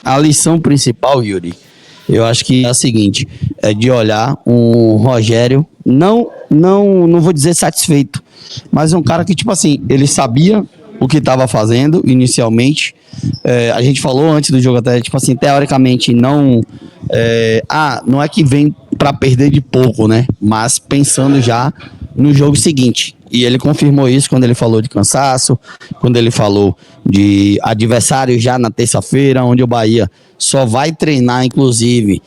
A lição principal, Yuri, eu acho que é a seguinte, é de olhar um Rogério, não vou dizer satisfeito, mas um cara que, tipo assim, ele sabia o que estava fazendo inicialmente. A gente falou antes do jogo até, tipo assim, teoricamente não é que vem para perder de pouco, né? Mas pensando já no jogo seguinte. E ele confirmou isso quando ele falou de cansaço, quando ele falou de adversário já na terça-feira, onde o Bahia só vai treinar, inclusive,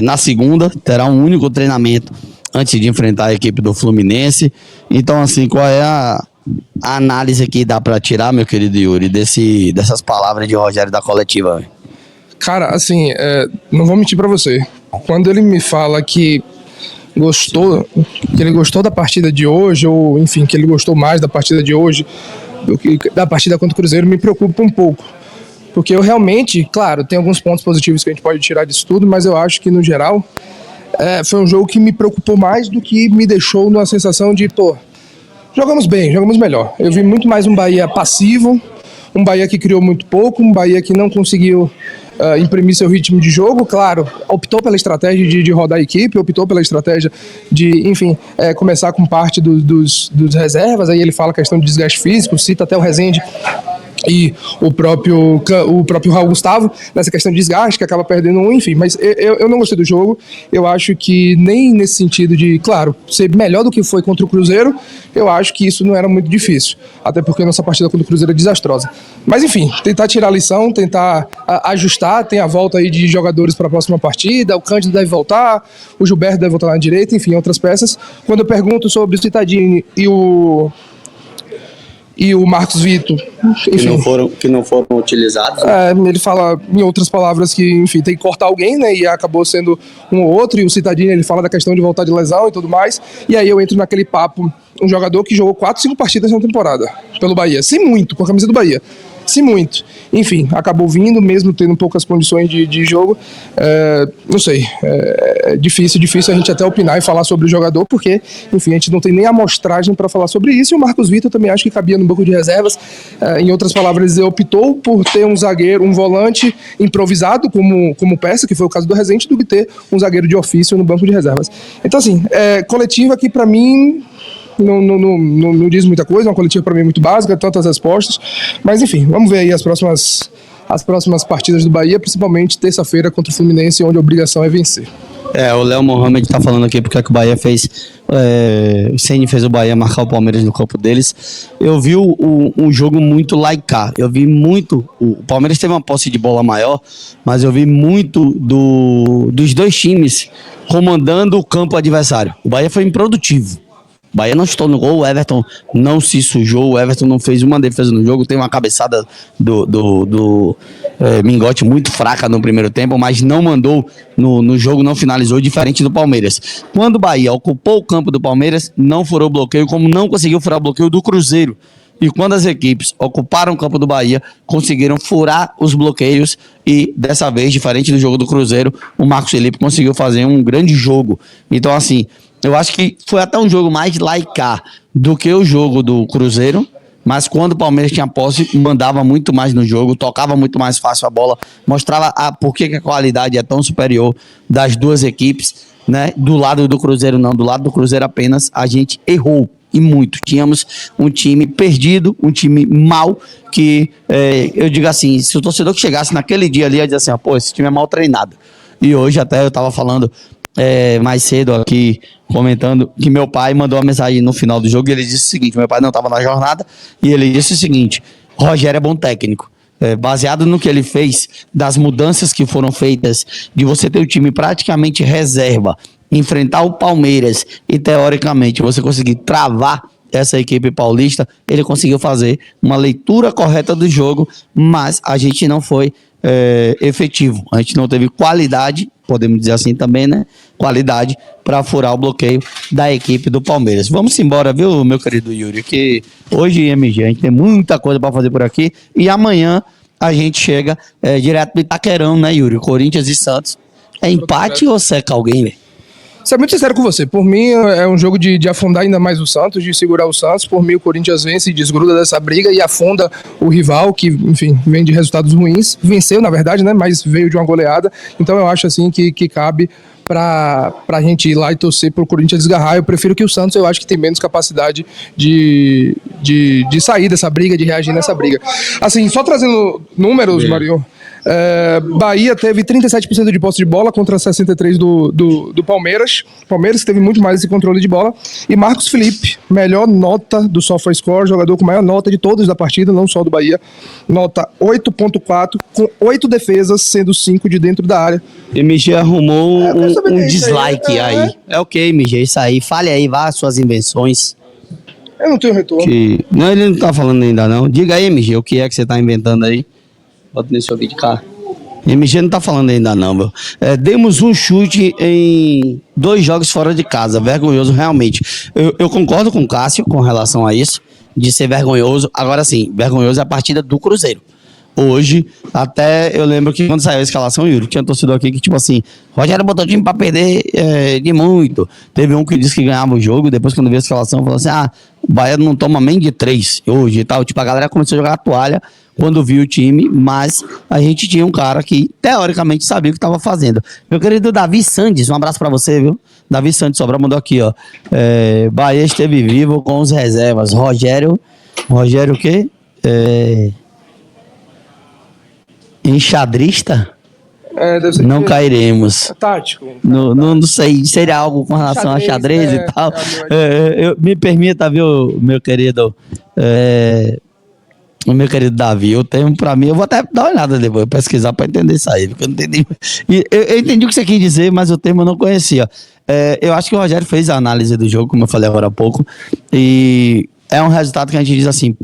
na segunda, terá um único treinamento antes de enfrentar a equipe do Fluminense. Então, assim, qual é a análise que dá para tirar, meu querido Yuri, dessas palavras de Rogério da coletiva? Cara, assim, não vou mentir pra você. Quando ele me fala que ele gostou da partida de hoje, ou enfim, que ele gostou mais da partida de hoje do que da partida contra o Cruzeiro, me preocupa um pouco. Porque eu realmente, claro, tem alguns pontos positivos que a gente pode tirar disso tudo, mas eu acho que, no geral, foi um jogo que me preocupou mais do que me deixou numa sensação de, jogamos bem, jogamos melhor. Eu vi muito mais um Bahia passivo, um Bahia que criou muito pouco, um Bahia que não conseguiu imprimir seu ritmo de jogo. Claro, optou pela estratégia de rodar a equipe, optou pela estratégia de, enfim, começar com parte dos reservas. Aí ele fala a questão de desgaste físico, cita até o Rezende e o próprio Raul Gustavo nessa questão de desgaste, que acaba perdendo enfim, mas eu não gostei do jogo. Eu acho que nem nesse sentido de, claro, ser melhor do que foi contra o Cruzeiro, eu acho que isso não era muito difícil, até porque a nossa partida contra o Cruzeiro é desastrosa. Mas enfim, tentar tirar a lição, tentar ajustar. Tem a volta aí de jogadores para a próxima partida, o Cândido deve voltar, o Gilberto deve voltar na direita, enfim, outras peças. Quando eu pergunto sobre o Cittadini e o Marcos Vitor, enfim, que não foram utilizados. Ele fala, em outras palavras, que, enfim, tem que cortar alguém, né? E acabou sendo um ou outro. E o Cittadini, ele fala da questão de voltar de lesão e tudo mais. E aí eu entro naquele papo, um jogador que jogou 4, 5 partidas na temporada pelo Bahia, sem muito, com a camisa do Bahia. Se muito. Enfim, acabou vindo, mesmo tendo poucas condições de jogo. Não sei, é difícil a gente até opinar e falar sobre o jogador, porque, enfim, a gente não tem nem amostragem para falar sobre isso. E o Marcos Vitor também acho que cabia no banco de reservas. Em outras palavras, ele optou por ter um zagueiro, um volante improvisado como peça, que foi o caso do Rezende, do que ter um zagueiro de ofício no banco de reservas. Então, assim, coletiva aqui para mim não diz muita coisa, uma coletiva para mim muito básica, tantas respostas, mas enfim, vamos ver aí as próximas partidas do Bahia, principalmente terça-feira contra o Fluminense, onde a obrigação é vencer. O Léo Mohamed tá falando aqui porque é que o Bahia fez, o Ceni fez o Bahia marcar o Palmeiras no campo deles. Eu vi um jogo muito laicar, eu vi muito, o Palmeiras teve uma posse de bola maior, mas eu vi muito dos dois times comandando o campo adversário. O Bahia foi improdutivo. O Bahia não estou no gol, o Everton não se sujou, o Everton não fez uma defesa no jogo, tem uma cabeçada do Mingote muito fraca no primeiro tempo, mas não mandou no jogo, não finalizou, diferente do Palmeiras. Quando o Bahia ocupou o campo do Palmeiras, não furou o bloqueio, como não conseguiu furar o bloqueio do Cruzeiro. E quando as equipes ocuparam o campo do Bahia, conseguiram furar os bloqueios e, dessa vez, diferente do jogo do Cruzeiro, o Marcos Felipe conseguiu fazer um grande jogo. Então, assim, eu acho que foi até um jogo mais laicar do que o jogo do Cruzeiro, mas quando o Palmeiras tinha posse, mandava muito mais no jogo, tocava muito mais fácil a bola, mostrava por que a qualidade é tão superior das duas equipes, né? Do lado do Cruzeiro não, do lado do Cruzeiro apenas a gente errou. E muito. Tínhamos um time perdido, um time mau, que eu digo assim, se o torcedor que chegasse naquele dia ali ia dizer assim, esse time é mal treinado. E hoje até eu estava falando mais cedo aqui, comentando que meu pai mandou uma mensagem no final do jogo e ele disse o seguinte, meu pai não estava na jornada, e ele disse o seguinte, Rogério é bom técnico. Baseado no que ele fez, das mudanças que foram feitas, de você ter o time praticamente reserva, enfrentar o Palmeiras e, teoricamente, você conseguir travar essa equipe paulista, ele conseguiu fazer uma leitura correta do jogo, mas a gente não foi efetivo. A gente não teve qualidade, podemos dizer assim também, né? Qualidade para furar o bloqueio da equipe do Palmeiras. Vamos embora, viu, meu querido Yuri? Que hoje, MG, a gente tem muita coisa para fazer por aqui e amanhã a gente chega direto do Itaquerão, né, Yuri? Corinthians e Santos. É empate ou seca alguém, velho? Ser muito sincero com você, por mim é um jogo de afundar ainda mais o Santos, de segurar o Santos. Por mim o Corinthians vence e desgruda dessa briga e afunda o rival, que, enfim, vem de resultados ruins. Venceu, na verdade, né? Mas veio de uma goleada. Então eu acho assim que cabe pra gente ir lá e torcer pro Corinthians desgarrar. Eu prefiro que o Santos, eu acho que tem menos capacidade de sair dessa briga, de reagir nessa briga. Assim, só trazendo números, Mario. Bahia teve 37% de posse de bola contra 63% do Palmeiras. Palmeiras teve muito mais esse controle de bola. E Marcos Felipe, melhor nota do SofaScore, jogador com maior nota de todos da partida, não só do Bahia. Nota 8.4, com 8 defesas, sendo 5 de dentro da área. MG arrumou um dislike aí. É ok, MG, isso aí. Fale aí, vá suas invenções. Eu não tenho retorno. Não, ele não tá falando ainda não. Diga aí, MG, o que é que você tá inventando aí? Bota nesse vídeo de cá. MG não tá falando ainda não, meu. Demos um chute em 2 jogos fora de casa. Vergonhoso, realmente. Eu concordo com o Cássio com relação a isso, de ser vergonhoso. Agora sim, vergonhoso é a partida do Cruzeiro. Hoje, até eu lembro que quando saiu a escalação, Yuri, tinha um torcedor aqui que, tipo assim, Rogério botou o time pra perder de muito. Teve um que disse que ganhava o jogo, depois quando viu a escalação, falou assim, o Bahia não toma nem de 3 hoje e tal. Tipo, a galera começou a jogar a toalha quando viu o time, mas a gente tinha um cara que, teoricamente, sabia o que estava fazendo. Meu querido Davi Sandes, um abraço pra você, viu? Davi Sandes Sobral mandou aqui, ó. Bahia esteve vivo com os reservas. Rogério o quê? Enxadrista? Deve ser não cairemos. Tático. Não sei, seria algo com relação a xadrez e tal. Me permita, viu, meu querido Davi, o termo pra mim, eu vou até dar uma olhada depois, pesquisar pra entender isso aí, porque eu não entendi. Eu entendi o que você quis dizer, mas o termo eu não conhecia. Eu acho que o Rogério fez a análise do jogo, como eu falei agora há pouco, e é um resultado que a gente diz assim,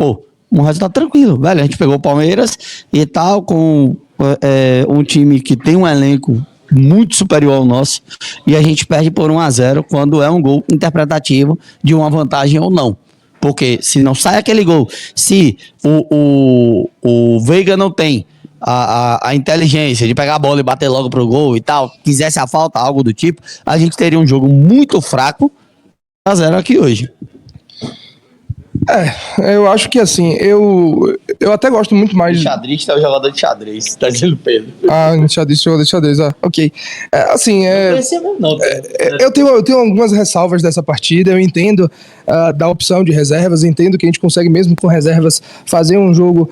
um resultado tranquilo, velho. A gente pegou o Palmeiras e tal, com um time que tem um elenco muito superior ao nosso, e a gente perde por 1-0 quando é um gol interpretativo de uma vantagem ou não. Porque se não sai aquele gol, se o Veiga não tem a inteligência de pegar a bola e bater logo pro gol e tal, quisesse a falta, algo do tipo, a gente teria um jogo muito fraco a 0 aqui hoje. Eu acho que assim, eu até gosto muito mais. Xadrista é o jogador de xadrez, tá dizendo Pedro. Xadrez, jogador de xadrez, ok. Eu tenho algumas ressalvas dessa partida, eu entendo da opção de reservas, entendo que a gente consegue mesmo com reservas fazer um jogo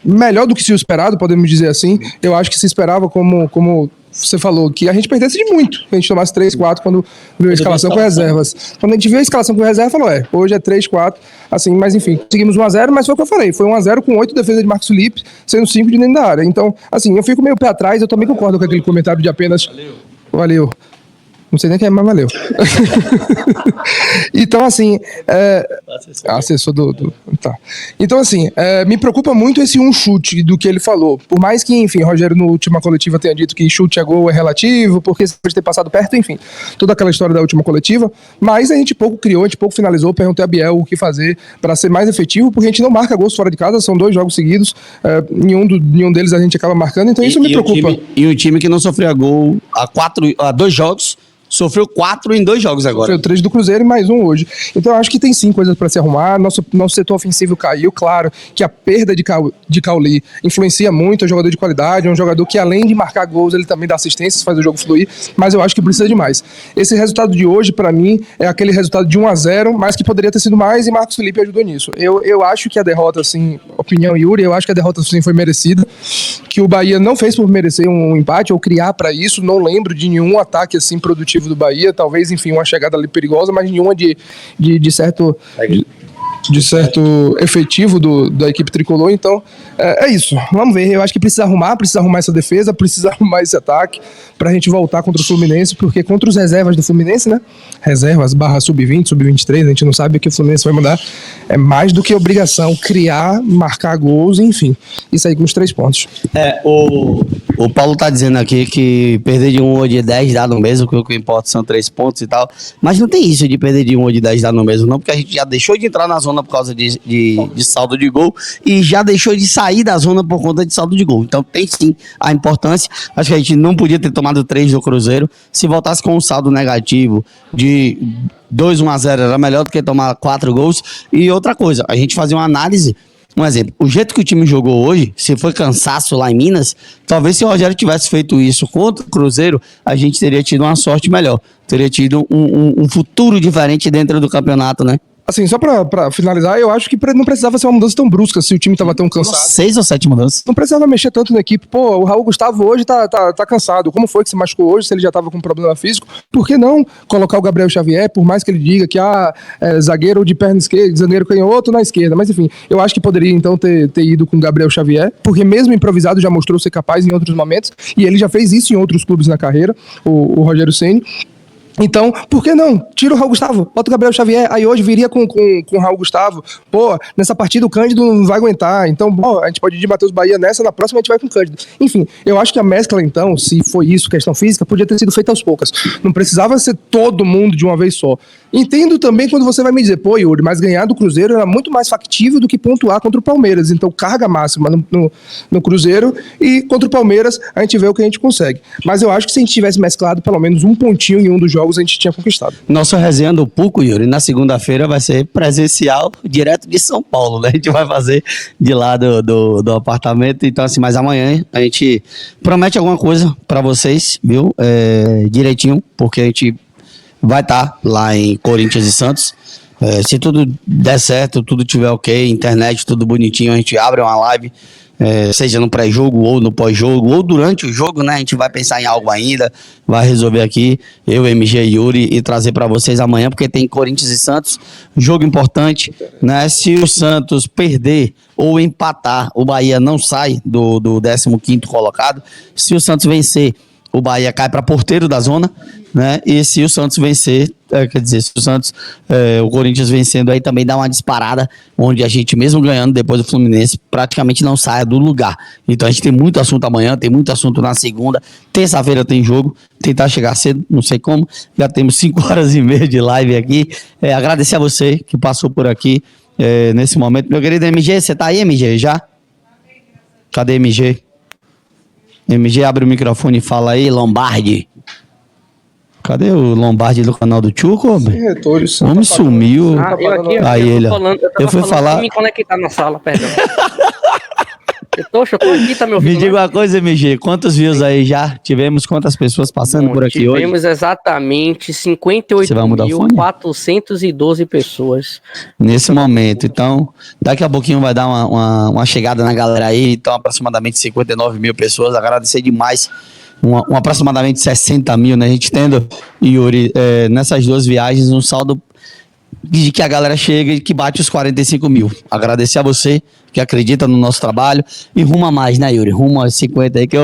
melhor do que se esperado, podemos dizer assim. Eu acho que se esperava como você falou, que a gente perdesse de muito, que a gente tomasse 3-4 quando viu a escalação com reservas. Quando a gente viu a escalação com reserva, falou, hoje é 3-4, assim, mas enfim, conseguimos 1-0, mas foi o que eu falei, foi 1-0 com 8 defesas de Marcos Felipe, sendo 5 de dentro da área. Então, assim, eu fico meio pé atrás, eu também concordo com aquele comentário de apenas... Valeu. Não sei nem quem é, mas valeu. Então, assim... assessor do... Tá. Então, assim, me preocupa muito esse chute do que ele falou. Por mais que, enfim, Rogério, na última coletiva, tenha dito que chute a gol é relativo, porque você pode ter passado perto, enfim. Toda aquela história da última coletiva. Mas a gente pouco criou, a gente pouco finalizou. Perguntei a Biel o que fazer para ser mais efetivo, porque a gente não marca gols fora de casa, são 2 jogos seguidos. Nenhum deles a gente acaba marcando, então isso me preocupa. E o time que não sofreu gol há 2 jogos... Sofreu 4 em 2 jogos agora. Sofreu 3 do Cruzeiro e mais 1 hoje. Então eu acho que tem sim coisas para se arrumar. Nosso setor ofensivo caiu, claro que a perda de Cauli influencia muito, é um jogador de qualidade, é um jogador que além de marcar gols, ele também dá assistências, faz o jogo fluir, mas eu acho que precisa de mais. Esse resultado de hoje, para mim, é aquele resultado de 1-0, mas que poderia ter sido mais, e Marcos Felipe ajudou nisso. Eu acho que a derrota, assim, opinião Yuri, eu acho que a derrota sim foi merecida, que o Bahia não fez por merecer um empate ou criar para isso, não lembro de nenhum ataque assim produtivo do Bahia, talvez, enfim, uma chegada ali perigosa, mas nenhuma de certo efetivo da equipe tricolor. Então, é isso. Vamos ver. Eu acho que precisa arrumar essa defesa, precisa arrumar esse ataque pra gente voltar contra o Fluminense, porque contra os reservas do Fluminense, né? Reservas / sub-20, sub-23, a gente não sabe o que o Fluminense vai mandar. É mais do que obrigação criar, marcar gols, enfim. Isso aí com os 3 pontos. O Paulo tá dizendo aqui que perder de 1 ou de 10 dá no mesmo, que o que importa são 3 pontos e tal. Mas não tem isso de perder de 1 ou de 10 dá no mesmo, não, porque a gente já deixou de entrar na zona por causa de saldo de gol e já deixou de sair da zona por conta de saldo de gol. Então tem sim a importância. Acho que a gente não podia ter tomado tomado 3 do Cruzeiro. Se voltasse com um saldo negativo de 2-1-0, era melhor do que tomar 4 gols. E outra coisa, a gente fazia uma análise. Um exemplo, o jeito que o time jogou hoje, se foi cansaço lá em Minas, talvez se o Rogério tivesse feito isso contra o Cruzeiro, a gente teria tido uma sorte melhor. Teria tido um futuro diferente dentro do campeonato, né? Assim, só pra finalizar, eu acho que não precisava ser uma mudança tão brusca se o time tava tão cansado. 6 ou 7 mudanças. Não precisava mexer tanto na equipe. Pô, o Raul Gustavo hoje tá cansado. Como foi que se machucou hoje, se ele já tava com problema físico? Por que não colocar o Gabriel Xavier, por mais que ele diga que é zagueiro de perna esquerda, zagueiro canhoto na esquerda. Mas enfim, eu acho que poderia então ter ido com o Gabriel Xavier, porque mesmo improvisado já mostrou ser capaz em outros momentos, e ele já fez isso em outros clubes na carreira, o Rogério Ceni. Então, por que não? Tira o Raul Gustavo, bota o Gabriel Xavier, aí hoje viria com o Raul Gustavo. Pô, nessa partida o Cândido não vai aguentar, então, bom, a gente pode ir de Matheus Bahia nessa, na próxima a gente vai com o Cândido. Enfim, eu acho que a mescla, então, se foi isso, questão física, podia ter sido feita aos poucos. Não precisava ser todo mundo de uma vez só. Entendo também quando você vai me dizer, pô, Yuri, mas ganhar do Cruzeiro era muito mais factível do que pontuar contra o Palmeiras. Então, carga máxima no Cruzeiro, e contra o Palmeiras a gente vê o que a gente consegue. Mas eu acho que se a gente tivesse mesclado pelo menos um pontinho em um dos jogos, a gente tinha conquistado. Nossa resenha do Puco, Yuri, na segunda-feira vai ser presencial, direto de São Paulo, né? A gente vai fazer de lá do apartamento. Então, assim, mas amanhã a gente promete alguma coisa pra vocês, viu? Direitinho, porque a gente vai estar lá em Corinthians e Santos. Se tudo der certo, tudo tiver ok, internet, tudo bonitinho, a gente abre uma live, seja no pré-jogo ou no pós-jogo, ou durante o jogo, né? A gente vai pensar em algo ainda, vai resolver aqui, eu, MG e Yuri, e trazer para vocês amanhã, porque tem Corinthians e Santos, jogo importante, né? Se o Santos perder ou empatar, o Bahia não sai do 15º colocado. Se o Santos vencer, o Bahia cai para porteiro da zona, né? E se o Santos vencer, quer dizer, se o Santos, o Corinthians vencendo aí também dá uma disparada, onde a gente mesmo ganhando depois do Fluminense, praticamente não saia do lugar. Então a gente tem muito assunto amanhã, tem muito assunto na segunda, terça-feira tem jogo, tentar chegar cedo, não sei como, já temos 5h30 de live aqui. Agradecer a você que passou por aqui nesse momento. Meu querido MG, você tá aí, MG, já? Cadê MG? MG, abre o microfone e fala aí, Lombardi. Cadê o Lombardi do canal do Tchuco? O homem sumiu. Eu aqui, aí ele, eu fui falar. Me conectar na sala, perdão. Eu tô aqui, tá me ouvindo? Me diga uma coisa, MG, quantos views aí já tivemos? Quantas pessoas passando por aqui hoje? Tivemos exatamente 58.412 pessoas. Nesse momento. Então, daqui a pouquinho vai dar uma chegada na galera aí. Então, aproximadamente 59 mil pessoas. Agradecer demais. Aproximadamente 60 mil, né? A gente tendo, Yuri, nessas 2 viagens, um saldo de que a galera chega e que bate os 45 mil. Agradecer a você que acredita no nosso trabalho e ruma mais, né, Yuri? Ruma aos 50 aí, que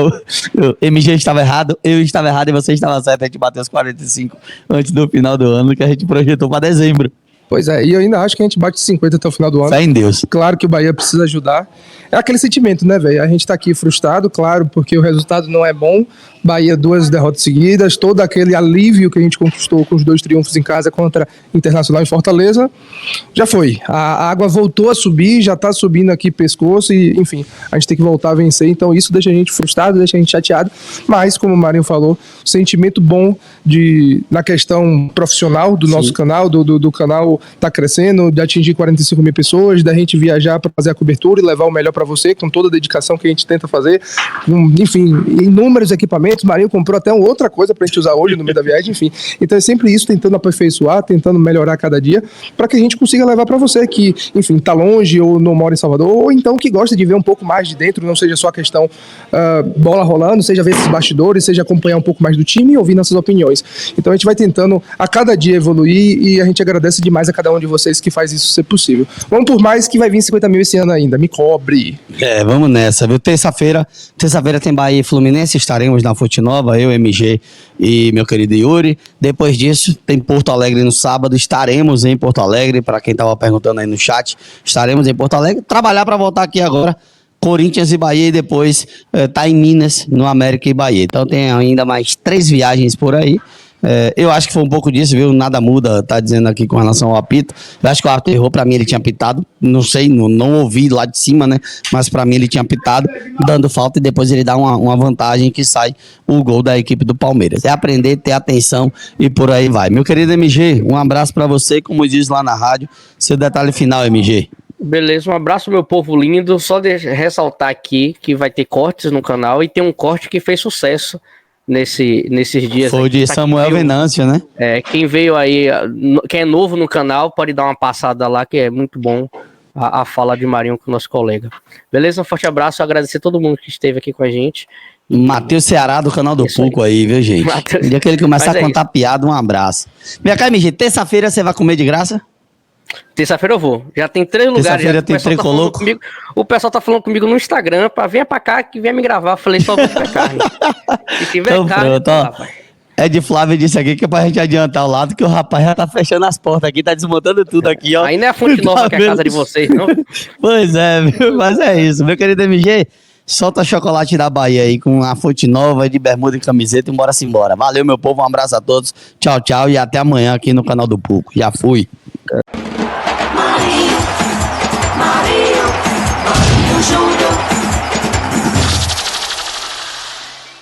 MG estava errado, eu estava errado e você estava certo. A gente bateu os 45 antes do final do ano, que a gente projetou para dezembro. Pois é, e eu ainda acho que a gente bate 50 até o final do ano. Fé em Deus. Claro que o Bahia precisa ajudar. É aquele sentimento, né, velho? A gente tá aqui frustrado, claro, porque o resultado não é bom. Bahia, 2 derrotas seguidas, todo aquele alívio que a gente conquistou com os 2 triunfos em casa contra Internacional e Fortaleza, já foi. A água voltou a subir, já tá subindo aqui pescoço e, enfim, a gente tem que voltar a vencer. Então isso deixa a gente frustrado, deixa a gente chateado, mas, como o Marinho falou, o sentimento bom na questão profissional do nosso canal, do canal tá crescendo, de atingir 45 mil pessoas, da gente viajar para fazer a cobertura e levar o melhor para você, com toda a dedicação que a gente tenta fazer, enfim, inúmeros equipamentos. Marinho comprou até uma outra coisa pra gente usar hoje no meio da viagem, enfim. Então é sempre isso, tentando aperfeiçoar, tentando melhorar cada dia, para que a gente consiga levar para você que, enfim, tá longe ou não mora em Salvador, ou então que gosta de ver um pouco mais de dentro, não seja só a questão bola rolando, seja ver esses bastidores, seja acompanhar um pouco mais do time e ouvir nossas opiniões. Então a gente vai tentando a cada dia evoluir e a gente agradece demais a cada um de vocês que faz isso ser possível. Vamos por mais, que vai vir 50 mil esse ano ainda, me cobre. Vamos nessa, viu? Terça-feira tem Bahia e Fluminense, estaremos na Fonte Nova, eu, MG e meu querido Yuri. Depois disso, tem Porto Alegre no sábado, estaremos em Porto Alegre, para quem estava perguntando aí no chat, estaremos em Porto Alegre, trabalhar para voltar aqui agora, Corinthians e Bahia, e depois tá em Minas, no América e Bahia. Então tem ainda mais 3 viagens por aí, Eu acho que foi um pouco disso, viu? Nada muda, tá dizendo aqui com relação ao apito. Eu acho que o árbitro errou, pra mim ele tinha apitado. Não sei, não ouvi lá de cima, né? Mas pra mim ele tinha apitado, dando falta e depois ele dá uma vantagem que sai o gol da equipe do Palmeiras. É aprender, ter atenção e por aí vai. Meu querido MG, um abraço pra você, como diz lá na rádio. Seu detalhe final, MG. Beleza, um abraço, meu povo lindo. Só ressaltar aqui que vai ter cortes no canal e tem um corte que fez sucesso nesses dias. Foi o de Samuel Venâncio, né? Quem veio aí, quem é novo no canal, pode dar uma passada lá, que é muito bom a fala de Marinho com o nosso colega. Beleza? Um forte abraço, agradecer a todo mundo que esteve aqui com a gente. Matheus Ceará do canal do Puco aí, viu, gente? Mateus... No dia que ele começar a contar piada, um abraço. Minha cara, MG, terça-feira você vai comer de graça? Terça-feira eu vou. Já tem 3 lugares. Terça-feira tem tricolor. O pessoal tá falando comigo no Instagram pra vir pra cá que venha me gravar. Eu falei só vou tiver carne. Se tiver Então, carne, pronto, ó. Ed Flávio disse aqui que é pra gente adiantar o lado, que o rapaz já tá fechando as portas aqui, tá desmontando tudo aqui, ó. Aí não é a Fonte Nova que é a casa de vocês, não? Pois é, viu? Mas é isso. Meu querido MG, solta chocolate da Bahia aí com a Fonte Nova de bermuda e camiseta e bora-se embora. Valeu, meu povo, um abraço a todos. Tchau, tchau e até amanhã aqui no canal do Puco. Já fui.